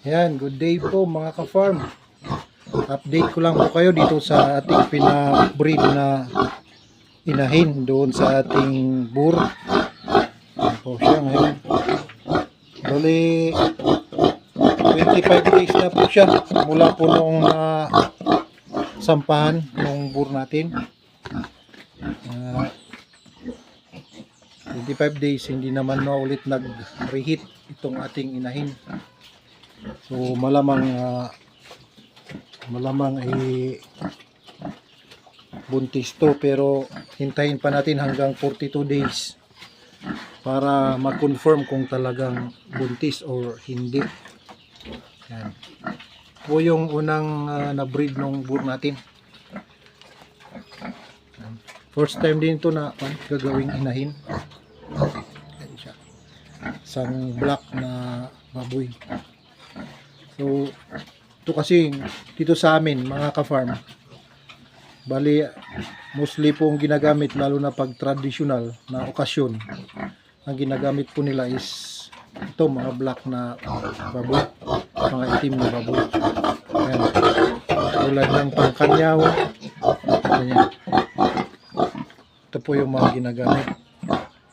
Yan, good day po mga ka-farm. Update ko lang po kayo dito sa ating pinabreed na inahin doon sa ating bur. Yan po siya ngayon. Bali, 25 days na po siya mula po noong sampahan ng bur natin. 25 days, hindi naman na ulit nag-reheat itong ating inahin. So malamang buntis to, pero hintayin pa natin hanggang 42 days para ma-confirm kung talagang buntis or hindi. Yan po yung unang na-breed ng bur natin. First time din to na gagawing inahin. Yan siya, isang black na baboy. So ito kasi dito sa amin mga ka-farm, bali mostly pong ginagamit, lalo na pag traditional na okasyon, ang ginagamit po nila is ito, mga black na baboy, mga itim na baboy. Ayan, tulad ng pangkanyaw, ganyan. Ito po yung mga ginagamit,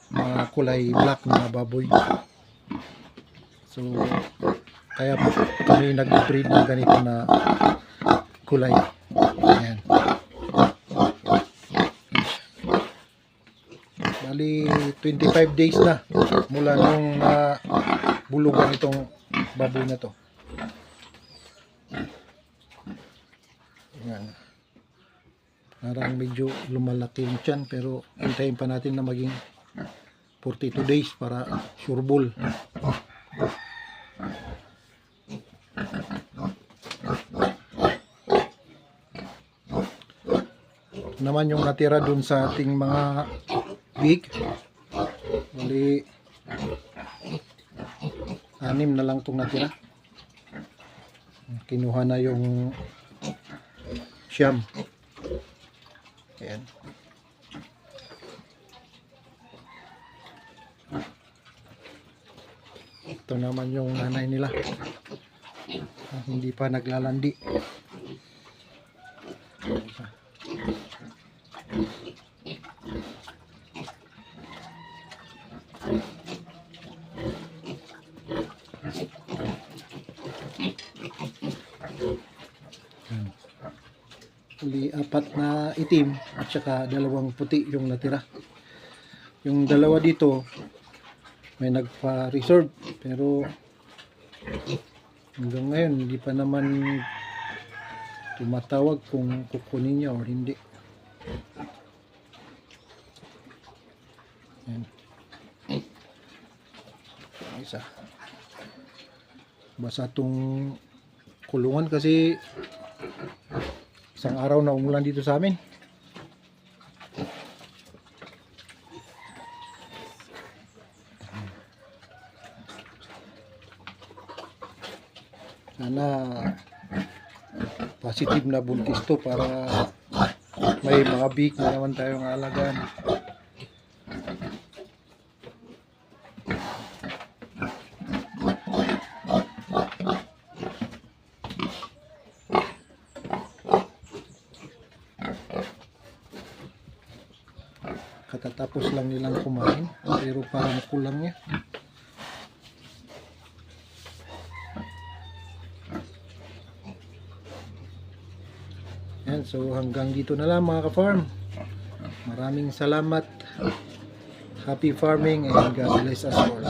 mga kulay black na baboy. So kaya po kami nag-breed ng ganito na kulay. Ayan. Bali 25 days na mula nung bulugan itong baboy na to. Ayan. Parang medyo lumalaki yung tiyan, pero hintayin pa natin na maging 42 days para sureball. Naman yung natira dun sa ating mga big, bali 6 na lang itong natira. Kinuha na yung siyam. Ayan. Ito naman yung nanay nila, hindi pa naglalandi. Uli 4 na itim at saka 2 puti yung natira. Yung 2 dito may nagpa-reserve, pero hanggang ngayon hindi pa naman tumatawag kung kukunin niya o hindi. Yan. Isa. Basta itong kulungan kasi isang araw na umulan dito sa amin. Sana positive na buntis to para may mga big na naman tayong alagaan. Katatapos lang nilang kumain, pero parang kulang niya. Yan, so hanggang dito na lang mga ka-farm. Maraming salamat. Happy farming and God bless us all.